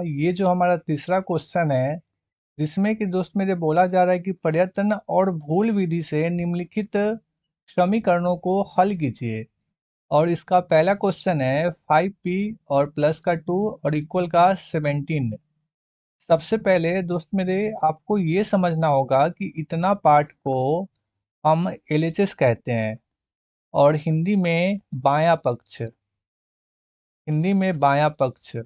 ये जो हमारा तीसरा क्वेश्चन है, जिसमें कि दोस्त मेरे बोला जा रहा है कि प्रयत्न और भूल विधि से निम्नलिखित समीकरणों को हल कीजिए। और इसका पहला क्वेश्चन है 5p और प्लस का 2 और इक्वल का 17। सबसे पहले दोस्त मेरे आपको ये समझना होगा कि इतना पार्ट को हम एलएचएस कहते हैं और हिंदी में बायां पक्ष, हिंदी में बायां पक्ष,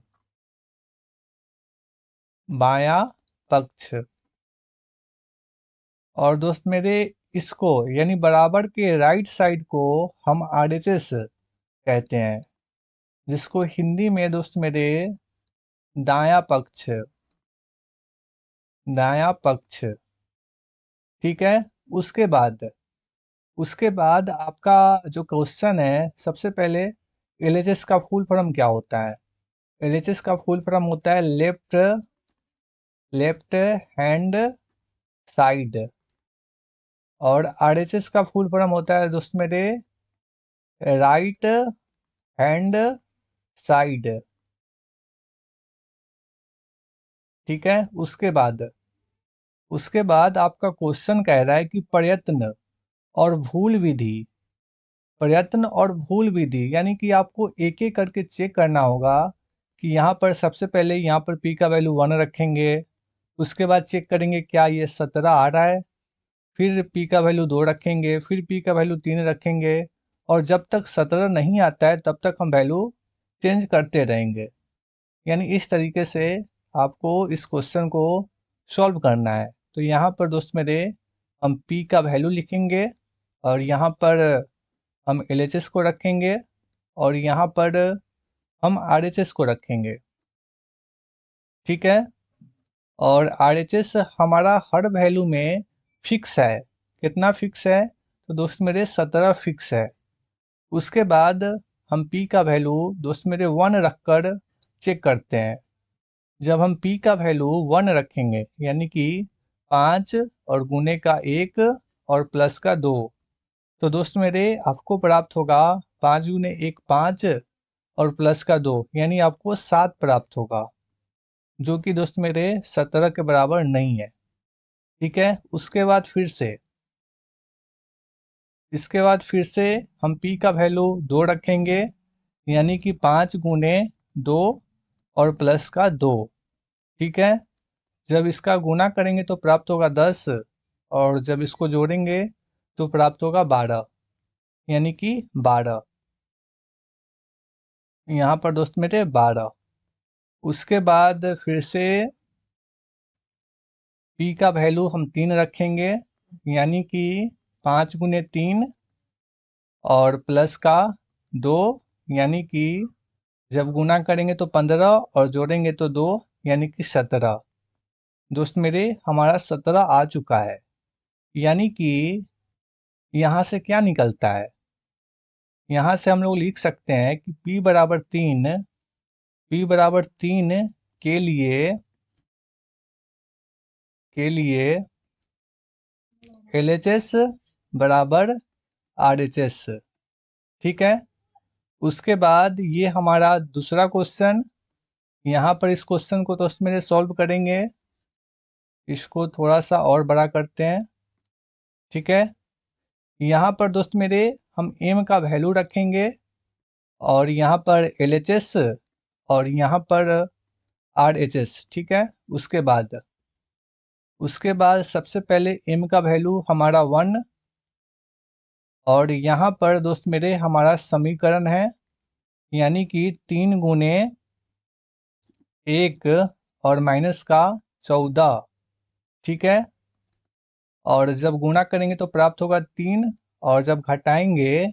बायां पक्ष। और दोस्त मेरे इसको यानी बराबर के राइट साइड को हम आरएचएस कहते हैं, जिसको हिंदी में दोस्त मेरे दायां पक्ष, दायां पक्ष। ठीक है। उसके बाद उसके बाद आपका जो क्वेश्चन है, सबसे पहले एलएचएस का फुल फॉर्म क्या होता है? एलएचएस का फुल फॉर्म होता है लेफ्ट लेफ्ट हैंड साइड। और आरएचएस का फुल फॉर्म होता है दोस्त मेरे राइट हैंड साइड। ठीक है। उसके बाद आपका क्वेश्चन कह रहा है कि प्रयत्न और भूल विधि, प्रयत्न और भूल विधि यानी कि आपको एक एक करके चेक करना होगा कि यहाँ पर सबसे पहले यहाँ पर p का वैल्यू 1 रखेंगे। उसके बाद चेक करेंगे क्या ये 17 आ रहा है। फिर p का वैल्यू 2 रखेंगे, फिर p का वैल्यू 3 रखेंगे। और जब तक 17 नहीं आता है तब तक हम वैल्यू चेंज करते रहेंगे। यानी इस तरीके से आपको इस क्वेश्चन को सॉल्व करना है। तो यहाँ पर दोस्त मेरे हम p का वैल्यू लिखेंगे और यहाँ पर हम एलएचएस को रखेंगे और यहाँ पर हम आरएचएस को रखेंगे। ठीक है। और आरएचएस हमारा हर वैल्यू में फिक्स है। कितना फिक्स है? तो दोस्त मेरे 17 फिक्स है। उसके बाद हम p का वैल्यू दोस्त मेरे 1 रखकर चेक करते हैं। जब हम p का वैल्यू 1 रखेंगे यानी कि 5 और गुने का 1 और प्लस का 2, तो दोस्त मेरे आपको प्राप्त होगा 5 गुने 1 5 और प्लस का 2 यानी आपको 7 प्राप्त होगा, जो कि दोस्त मेरे 17 के बराबर नहीं है। ठीक है। इसके बाद फिर से हम p का वैल्यू 2 रखेंगे यानी कि 5 गुने 2 और प्लस का 2। ठीक है। जब इसका गुना करेंगे तो प्राप्त होगा 10 और जब इसको जोड़ेंगे तो प्राप्त होगा 12 यानी कि 12। यहाँ पर दोस्त मेरे 12। उसके बाद फिर से p का वैल्यू हम 3 रखेंगे यानी कि 5 गुने 3 और प्लस का 2 यानी कि जब गुना करेंगे तो 15 और जोड़ेंगे तो 2 यानी कि 17। दोस्त मेरे हमारा 17 आ चुका है। यानी कि यहाँ से क्या निकलता है? यहाँ से हम लोग लिख सकते हैं कि p बराबर 3, p बराबर 3 के लिए LHS बराबर RHS। ठीक है। उसके बाद ये हमारा दूसरा क्वेश्चन। यहाँ पर इस क्वेश्चन को दोस्त मेरे सॉल्व करेंगे। इसको थोड़ा सा और बड़ा करते हैं। ठीक है। यहाँ पर दोस्त मेरे हम m का वैल्यू रखेंगे और यहाँ पर LHS और यहाँ पर RHS। ठीक है। उसके बाद सबसे पहले m का वैल्यू हमारा 1 और यहाँ पर दोस्त मेरे हमारा समीकरण है यानी कि 3 गुने 1 और माइनस का 14। ठीक है। और जब गुणा करेंगे तो प्राप्त होगा 3 और जब घटाएंगे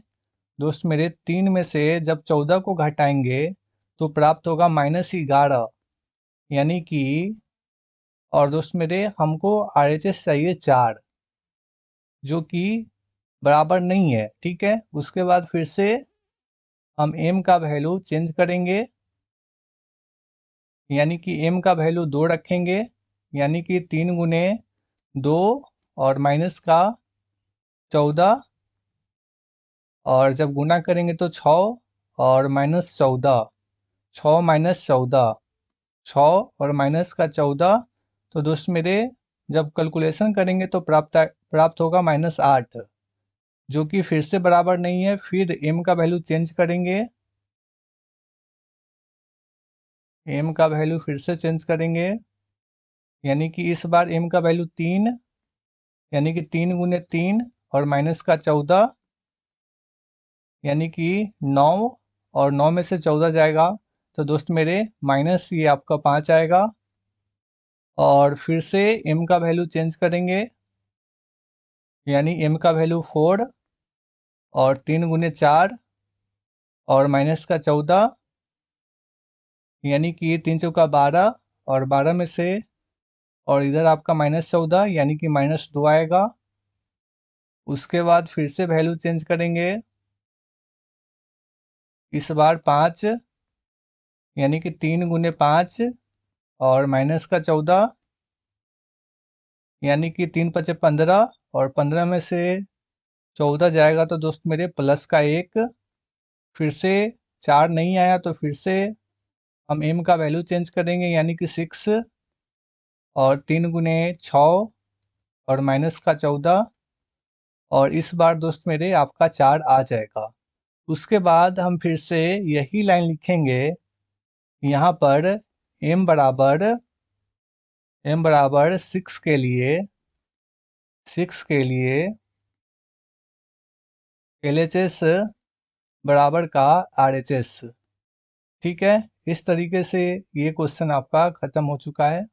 दोस्त मेरे 3 में से जब 14 को घटाएंगे तो प्राप्त होगा -11 यानी कि। और दोस्त मेरे हमको RHS चाहिए 4, जो कि बराबर नहीं है। ठीक है। उसके बाद फिर से हम m का वैल्यू चेंज करेंगे यानी कि m का वैल्यू 2 रखेंगे यानी कि 3 गुने 2 और माइनस का 14 और जब गुना करेंगे तो 6 और -14, 6 - 14, 6 और माइनस का 14, तो दोस्त मेरे जब कैलकुलेशन करेंगे तो प्राप्त होगा -8, जो कि फिर से बराबर नहीं है। फिर m का वैल्यू चेंज करेंगे, m का वैल्यू फिर से चेंज करेंगे, यानी कि इस बार m का वैल्यू 3, यानी कि 3 गुने 3 और माइनस का 14, यानी कि 9, और 9 में से 14 जाएगा तो दोस्त मेरे माइनस ये आपका 5 आएगा। और फिर से m का वैल्यू चेंज करेंगे, यानी m का वैल्यू 4 और 3 गुने 4 और माइनस का 14, यानी कि 3 चौका 12 और 12 में से, और इधर आपका -14 यानी कि -2 आएगा। उसके बाद फिर से वैल्यू चेंज करेंगे, इस बार 5, यानी कि 3 गुने 5 और माइनस का 14, यानी कि 3 पचे 15 और 15 में से 14 जाएगा तो दोस्त मेरे प्लस का 1। फिर से 4 नहीं आया तो फिर से हम m का वैल्यू चेंज करेंगे, यानी कि 6 और 3 गुने 6 और माइनस का 14, और इस बार दोस्त मेरे आपका 4 आ जाएगा। उसके बाद हम फिर से यही लाइन लिखेंगे, यहाँ पर m बराबर 6 के लिए LHS बराबर का RHS। ठीक है, इस तरीके से ये क्वेश्चन आपका खत्म हो चुका है।